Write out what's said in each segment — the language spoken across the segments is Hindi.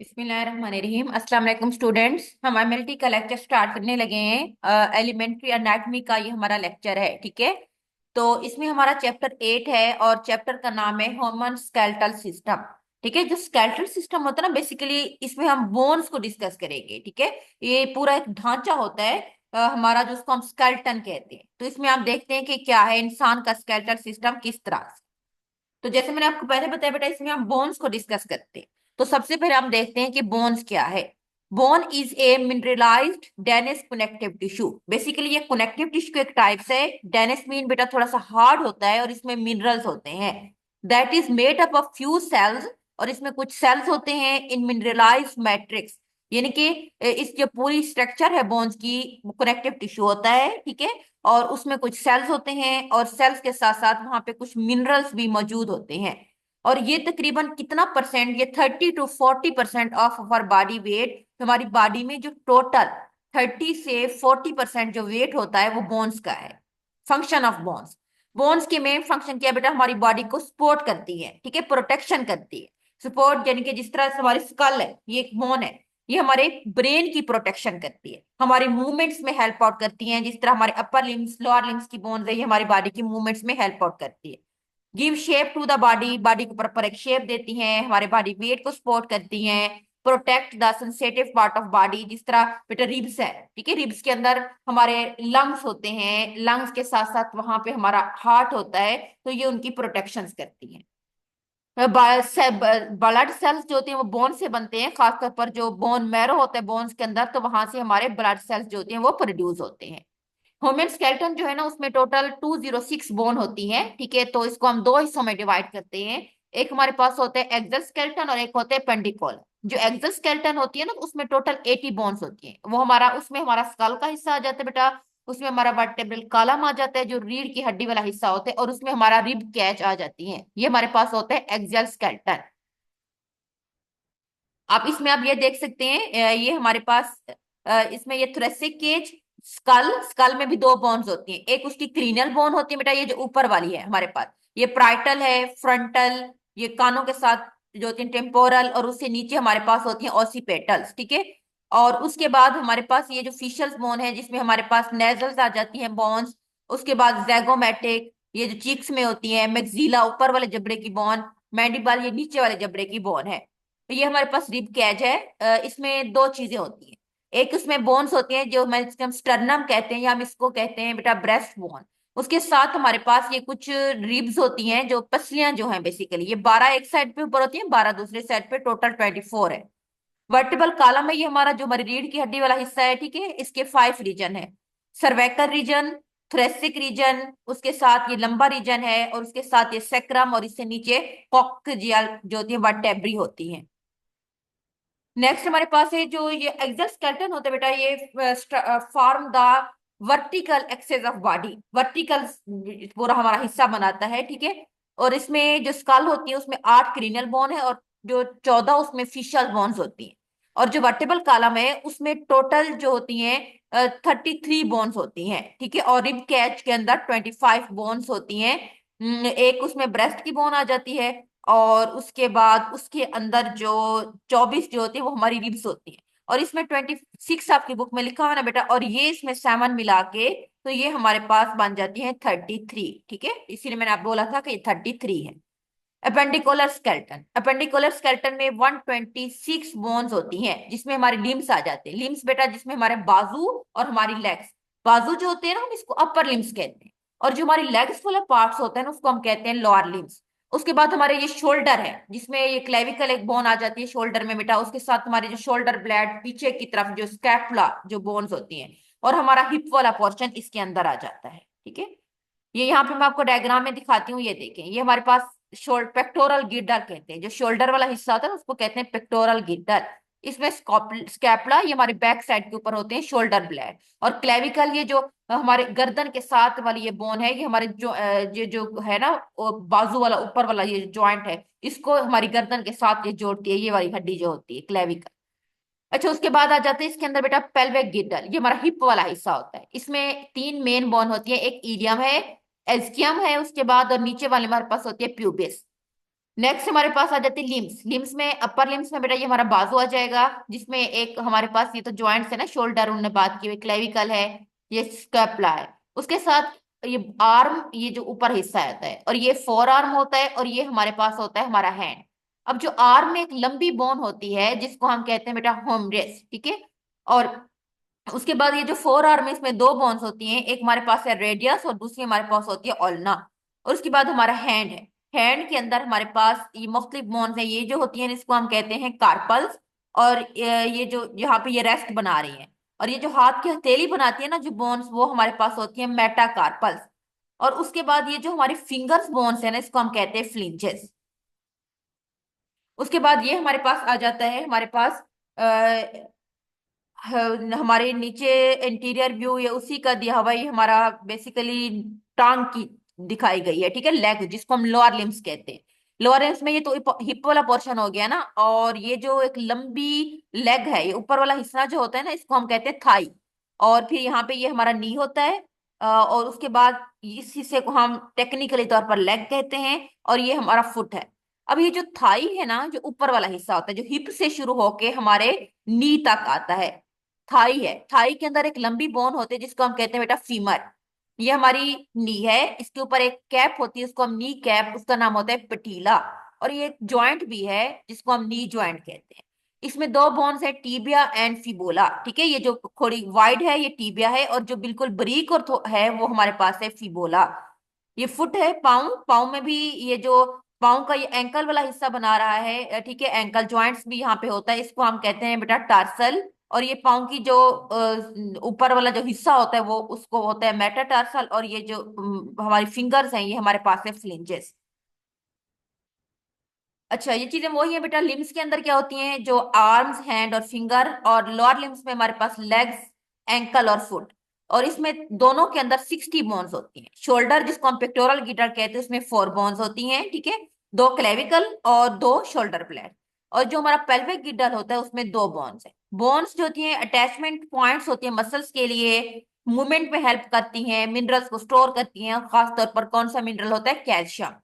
बिस्मिल्लाहिर्रहमानिर्रहीम। अस्सलाम वालेकुम स्टूडेंट्स। हम एमएलटी का लेक्चर स्टार्ट करने लगे हैं। एलिमेंट्री एनाटॉमी का ये हमारा लेक्चर है, ठीक है। तो इसमें हमारा चैप्टर 8 है और चैप्टर का नाम है ह्यूमन स्केलेटल सिस्टम। ठीक है, जो स्केलेटल सिस्टम होता है ना, बेसिकली इसमें हम बोन्स को डिस्कस करेंगे। ठीक है, ये पूरा एक ढांचा होता है हमारा, जो उसको हम स्केलेटन कहते हैं। तो इसमें आप देखते हैं कि क्या है इंसान का स्केलेटल सिस्टम किस तरह से। तो जैसे मैंने आपको पहले बताया बेटा, इसमें हम बोन्स को डिस्कस करते हैं। तो सबसे पहले हम देखते हैं कि बोन्स क्या है। Bone is a mineralised dense connective tissue. Basically ये कनेक्टिव टिश्यू का एक टाइप्स है। डेनिस मीन बेटा थोड़ा सा हार्ड होता है और इसमें मिनरल्स होते हैं। That is made up of few cells. और इसमें कुछ सेल्स होते हैं इन मिनरलाइज्ड मैट्रिक्स। यानी कि इस जो पूरी स्ट्रक्चर है बोन्स की, कनेक्टिव टिश्यू होता है, ठीक है। और उसमें कुछ सेल्स होते हैं और सेल्स के साथ साथ वहां पे कुछ मिनरल्स भी मौजूद होते हैं। और ये तकरीबन कितना परसेंट, ये 30 to 40% of our body weight, हमारी बॉडी में जो टोटल 30 से 40% जो वेट होता है वो बोन्स का है। Function of bones. बोन्स की मेन फंक्शन क्या है बेटा, हमारी बॉडी को सपोर्ट करती है, ठीक है, प्रोटेक्शन करती है। सपोर्ट यानी कि जिस तरह से हमारी स्कल है, ये एक बोन है, ये हमारे ब्रेन की प्रोटेक्शन करती है, हमारे मूवमेंट्स में हेल्प आउट करती हैं। जिस तरह हमारे अपर लिम्स लोअर लिम्स की बोन्स है, ये हमारी बॉडी की मूवमेंट्स में हेल्प आउट करती है। Give shape to the body, body को प्रॉपर एक शेप देती हैं, हमारे बॉडी वेट को सपोर्ट करती हैं। Protect the sensitive part of body, जिस तरह बेटा रिब्स है, ठीक है, रिब्स के अंदर हमारे लंग्स होते हैं, लंग्स के साथ साथ वहां पे हमारा हार्ट होता है, तो ये उनकी प्रोटेक्शन करती हैं। ब्लड सेल्स जो होती हैं वो बोन से बनते हैं, खासतौर पर जो बोन मैरो होता है बोन्स के अंदर, तो वहां से हमारे ब्लड सेल्स जो होती हैं वो प्रोड्यूस होते हैं। ह्यूमन स्केलेटन जो है ना, उसमें टोटल 206 बोन होती है, ठीक है। तो इसको हम दो हिस्सों में डिवाइड करते हैं। एक हमारे पास होता है एक्सल स्केलेटन और एक होता है पेंडिकोल। जो एक्सल स्केलेटन होती है ना, तो उसमें टोटल 80 बोन्स होती हैं। वो हमारा, उसमें हमारा स्कल का हिस्सा आ जाता है बेटा। उसमें हमारा वर्टेब्रल कॉलम आ जाता है, जो रीढ़ की हड्डी वाला हिस्सा होता है, और उसमें हमारा रिब कैच आ जाती है। ये हमारे पास होता है एक्सल स्केलेटन। आप इसमें आप ये देख सकते हैं, ये हमारे पास इसमें ये थोरेसिक केज, स्कल, स्कल में भी दो बोन्स होती हैं। एक उसकी क्रीनियल बोन होती है बेटा, ये जो ऊपर वाली है हमारे पास, ये प्राइटल है, फ्रंटल, ये कानों के साथ जो होती है टेम्पोरल, और उससे नीचे हमारे पास होती है ऑसिपेटल्स, ठीक है। और उसके बाद हमारे पास ये जो फिशल्स बोन है, जिसमें हमारे पास नेजल्स आ जाती हैं बोन्स। उसके बाद जैगोमेटिक, ये जो चीक्स में होती है, मैक्सिला ऊपर वाले जबड़े की बोन, मैंडिबल ये नीचे वाले जबड़े की बोन है। तो ये हमारे पास रिब कैज है। इसमें दो चीजें होती हैं। एक उसमें बोन्स होती हैं जो हम स्टर्नम कहते हैं, या हम इसको कहते हैं बेटा ब्रेस्ट बोन। उसके साथ हमारे पास ये कुछ रिब्स होती हैं, जो पसलियां जो हैं, बेसिकली ये 12 एक साइड पे ऊपर होती हैं, 12 दूसरे साइड पे, टोटल 24 है। वर्टिबल कॉलम में ये हमारा जो हमारी रीढ़ की हड्डी वाला हिस्सा है, ठीक है, इसके 5 रीजन है। सर्वैकल रीजन, थोरेसिक रीजन, उसके साथ ये लंबा रीजन है, और उसके साथ ये सेक्रम, और इससे नीचे कॉक्सियल जो होती है वर्टेब्री होती है। नेक्स्ट हमारे पास है जो ये एक्सल स्केलेटन होता है बेटा, ये form the vertical access of body, vertical पूरा हमारा हिस्सा बनाता है, ठीक है। और इसमें जो स्कल होती है उसमें 8 क्रीनियल बोन है, और जो 14 उसमें फिशल बोन्स होती हैं। और जो वर्टिबल कॉलम है उसमें टोटल जो होती हैं 33 बोन्स होती हैं, ठीक है। और रिब कैच के अंदर 25 बोन्स होती हैं। एक उसमें ब्रेस्ट की बोन आ जाती है, और उसके बाद उसके अंदर जो 24 जो होती है वो हमारी रिब्स होती है। और इसमें 26 आपकी बुक में लिखा हुआ है ना बेटा, और ये इसमें 7 मिला के, तो ये हमारे पास बन जाती है 33, ठीक है। इसीलिए मैंने आप बोला था कि ये 33 है। अपेंडिकुलर स्केलेटन, अपेंडिकुलर स्केलेटन में 126 बोन्स होती हैं, जिसमें हमारे लिम्स आ जाते हैं। लिम्स बेटा जिसमें हमारे बाजू और हमारी लेग्स, बाजू जो होते हैं ना, हम इसको अपर लिम्स कहते हैं, और जो हमारी लेग्स वाले पार्ट्स होते हैं ना, उसको हम कहते हैं लोअर लिम्स। उसके बाद हमारे ये शोल्डर है, जिसमें ये क्लेविकल एक बोन आ जाती है शोल्डर में बेटा। उसके साथ हमारे जो शोल्डर ब्लेड पीछे की तरफ जो स्कैपुला जो बोन्स होती हैं, और हमारा हिप वाला पोर्शन इसके अंदर आ जाता है, ठीक है। ये यहाँ पे मैं आपको डायग्राम में दिखाती हूँ, ये देखें, ये हमारे पास पेक्टोरल गिल्डर कहते हैं, जो शोल्डर वाला हिस्सा होता है ना उसको कहते हैं पेक्टोरल गिल्डर। इसमें स्कैपुला ये हमारी बैक साइड के ऊपर होते हैं, शोल्डर ब्लेड। और क्लेविकल ये जो हमारे गर्दन के साथ वाली ये बोन है, ये हमारे जो ये जो है ना वो बाजू वाला ऊपर वाला ये जॉइंट है, इसको हमारी गर्दन के साथ ये जोड़ती है, ये वाली हड्डी जो होती है क्लेविकल। अच्छा, उसके बाद आ जाते हैं इसके अंदर बेटा पेल्विक गिल्डर, ये हमारा हिप वाला हिस्सा होता है। इसमें 3 मेन बोन होती है, एक ईलियम है, एस्कियम है उसके बाद, और नीचे वाले हमारे पास होती है प्यूबिस। नेक्स्ट हमारे पास आ जाती है लिम्स। लिम्स में, अपर लिम्स में बेटा ये हमारा बाजू आ जाएगा, जिसमें एक हमारे पास ये तो जॉइंट्स है ना, शोल्डर उनने बात की हुई, क्लेविकल है, ये स्कैपुला है, उसके साथ ये आर्म, ये जो ऊपर हिस्सा आता है, और ये फोर आर्म होता है, और ये हमारे पास होता है हमारा हैंड। अब जो आर्म में एक लंबी बोन होती है जिसको हम कहते हैं बेटा होमरेस, ठीक है। और उसके बाद ये जो फोर आर्म है इसमें दो बोन्स होती हैं, एक हमारे पास है रेडियस और दूसरी हमारे पास होती है ओल्ना। और उसके बाद हमारा हैंड है। हैंड के अंदर हमारे पास ये मुख्तलिफ बोन्स है, ये जो होती हैं इसको हम कहते हैं कार्पल्स। और ये जो यहाँ पे ये रेस्ट बना रही है, और ये जो हाथ की हथेली बनाती है ना जो बोन्स, वो हमारे पास होती है मेटाकार्पल्स। और उसके बाद ये जो हमारी फिंगर्स बोन्स है ना, इसको हम कहते हैं फ्लिंजेस। उसके बाद ये हमारे पास आ जाता है, हमारे पास हमारे नीचे इंटीरियर व्यू ये उसी का दिया हुआ, ये हमारा बेसिकली टांग की दिखाई गई है, ठीक है, लेग जिसको हम लोअर लिम्स कहते हैं। लोअर लिम्स में ये तो हिप वाला पोर्शन हो गया ना, और ये जो एक लंबी लेग है, ये ऊपर वाला हिस्सा जो होता है ना, इसको हम कहते हैं थाई। और फिर यहाँ पे ये हमारा नी होता है, और उसके बाद इस हिस्से को हम टेक्निकली तौर पर लेग कहते हैं, और ये हमारा फुट है। अब ये जो थाई है ना, जो ऊपर वाला हिस्सा होता है, जो हिप से शुरू होके हमारे नी तक आता है, थाई है। थाई के अंदर एक लंबी बोन होती है जिसको हम कहते हैं बेटा फीमर। ये हमारी नी है, इसके ऊपर एक कैप होती है उसको हम नी कैप, उसका नाम होता है पटीला। और ये एक जॉइंट भी है जिसको हम नी जॉइंट कहते हैं। इसमें दो बोन्स है, टीबिया एंड फिबोला, ठीक है। ये जो थोड़ी वाइड है ये टीबिया है, और जो बिल्कुल बारीक और है वो हमारे पास है फिबोला। ये फुट है, पाँव। पाँव में भी ये जो पाँव का ये एंकल वाला हिस्सा बना रहा है, ठीक है, एंकल जॉइंट्स भी यहाँ पे होता है, इसको हम कहते हैं बेटा टार्सल। और ये पाँव की जो ऊपर वाला जो हिस्सा होता है वो उसको होता है मेटाटार्सल। और ये जो हमारी फिंगर्स हैं ये हमारे पास है फ्लिंजेस। अच्छा, ये चीजें वही है बेटा। लिम्स के अंदर क्या होती हैं, जो आर्म्स, हैंड और फिंगर, और लोअर लिम्स में हमारे पास लेग्स, एंकल और फुट। और इसमें दोनों के अंदर 60 बोन्स होती हैं। शोल्डर जिसको हम पेक्टोरल गिटर कहते हैं उसमें 4 बोन्स होती हैं, ठीक है, दो क्लेविकल और दो शोल्डर ब्लेड। और जो हमारा पेल्विक गिटर होता है उसमें दो बोन्स है। बोन्स जो होती हैं अटैचमेंट पॉइंट्स होती हैं मसल्स के लिए, मूवमेंट में हेल्प करती हैं, मिनरल्स को स्टोर करती हैं, खासतौर पर कौन सा मिनरल होता है, कैल्शियम।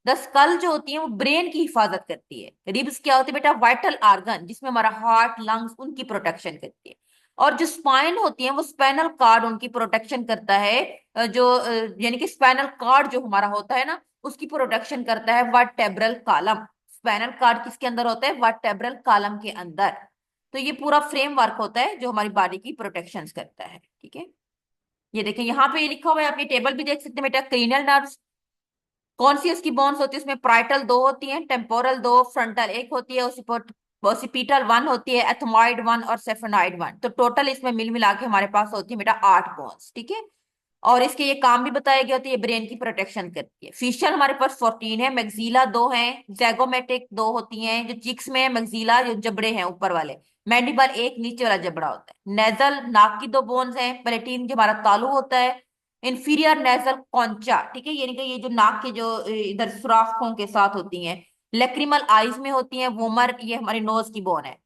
द स्कल जो होती है वो ब्रेन की हिफाजत करती है। रिब्स क्या होती है बेटा, वाइटल आर्गन जिसमें हमारा हार्ट, लंग्स, उनकी प्रोटेक्शन करती है। और जो स्पाइन होती है वो स्पाइनल कार्ड उनकी प्रोटेक्शन करता है। यानी कि स्पाइनल कार्ड जो हमारा होता है ना, उसकी प्रोटेक्शन करता है वर्टेब्रल कॉलम। स्पाइनल कार्ड किसके अंदर होता है, वर्टेब्रल कॉलम के अंदर। तो ये पूरा फ्रेमवर्क होता है जो हमारी बॉडी की प्रोटेक्शन करता है, ठीक है। ये देखिए यहाँ पे ये लिखा हुआ है, आप ये टेबल भी देख सकते हैं बेटा। क्रीनियल नर्व्स कौन सी उसकी बोन्स होती है, उसमें प्राइटल दो होती है, टेम्पोरल दो, फ्रंटल एक होती है, ओसिपिटल वन होती है, एथमॉइड वन और सेफेनॉइड वन। तो टोटल इसमें मिल मिला के हमारे पास होती है बेटा 8 बोन्स, ठीक है। और इसके ये काम भी बताया गया होता है, ये ब्रेन की प्रोटेक्शन करती है। फेशियल हमारे पास 14 है, मैक्सिला दो हैं, जैगोमेटिक दो होती हैं, जो चिक्स में है मैक्सिला, जो जबड़े हैं ऊपर वाले, मैंडिबल एक नीचे वाला जबड़ा होता है। नेजल नाक की दो बोन्स हैं, पैलेटिन जो हमारा तालू होता है, इंफीरियर नेजल कॉन्चा, ठीक है, यानी कि ये जो नाक के जो इधर सुराखों के साथ होती हैं। लेक्रिमल आईज में होती हैं, वोमर ये हमारी नोज की बोन है।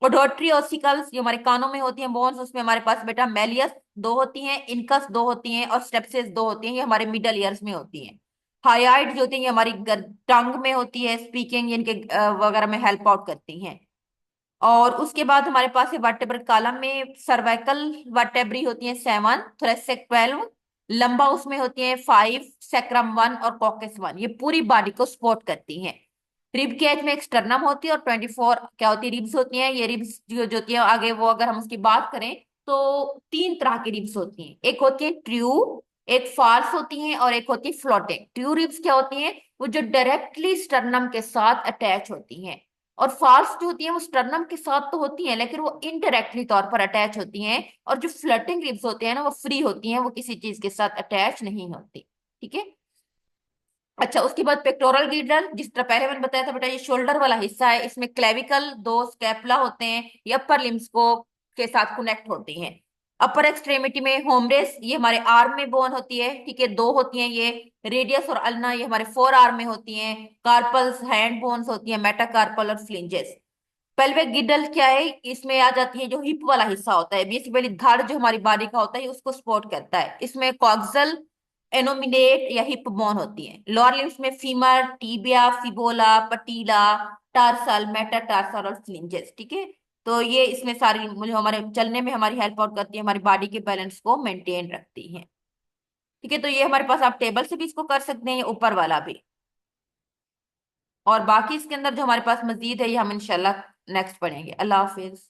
ओडोटरी ऑसिकल्स ये हमारे कानों में होती हैं बोन्स, उसमें हमारे पास बेटा मेलियस दो होती हैं, इनकस दो होती हैं, और स्टेप्सिस दो होती हैं, ये हमारे मिडल ईयर्स में होती हैं। हाइड जो होती है ये हमारी टंग में होती है, स्पीकिंग इनके वगैरह में हेल्प आउट करती हैं। और उसके बाद हमारे पास है वर्टेब्रल कॉलम में सर्वाइकल वर्टेब्री होती है 7, थोरेसिक 12, लंबा उसमें होती है 5, सैक्रम 1 और कॉकस 1, ये पूरी बॉडी को सपोर्ट करती हैं। रिब केज में एक स्टर्नम होती है, और 24 क्या होती है, रिब्स होती हैं। ये रिब्स जो होती है आगे वो अगर हम उसकी बात करें तो 3 तरह की रिब्स होती हैं, एक होती है ट्रू, एक फाल्स होती हैं, और एक होती है फ्लोटिंग। ट्रू रिब्स क्या होती हैं, वो जो डायरेक्टली स्टर्नम के साथ अटैच होती हैं। और फाल्स जो होती है वो स्टर्नम के साथ तो होती है लेकिन वो इनडायरेक्टली तौर पर अटैच होती हैं। और जो फ्लटिंग रिब्स होते हैं ना वो फ्री होती हैं, वो किसी चीज के साथ अटैच नहीं होती, ठीक है। अच्छा, उसके बाद पेक्टोरल गिल्डर, जिस तरह पहले मैंने बताया था बेटा, ये शोल्डर वाला हिस्सा है, इसमें क्लेविकल दो, स्कैपुला होते हैं, ये अपर लिम्स को के साथ कनेक्ट होते हैं। अपर एक्सट्रीमिटी में होमरेस ये हमारे आर्म में बोन होती है, ठीक है, दो होती हैं ये। रेडियस और अल्ना ये हमारे फोर आर्म में होती हैं। कार्पल्स हैंड बोन्स होती है, मेटाकार्पल और फ्लिंजेस। पेल्विक गिल्डल क्या है, इसमें आ जाती है जो हिप वाला हिस्सा होता है, बेसिकली धड़ जो हमारी बॉडी का होता है उसको सपोर्ट करता है। इसमें कॉक्सल एनोमिनेट या हिप बोन होती है। लोअर लिम्स में फीमर, टीबिया, फिबोला, पटीला, टार्सल, मेटाटार्सल और फ्लिंजेस। ठीक है, तो ये इसमें सारी मुझे हमारे चलने में हमारी हेल्प आउट करती है, हमारी बॉडी के बैलेंस को मेंटेन रखती है। ठीक है, तो ये हमारे पास, आप टेबल से भी इसको कर सकते हैं, ये ऊपर वाला भी। और बाकी इसके अंदर जो हमारे पास मजीद है ये हम इंशाल्लाह नेक्स्ट पढ़ेंगे। अल्लाह हाफिज।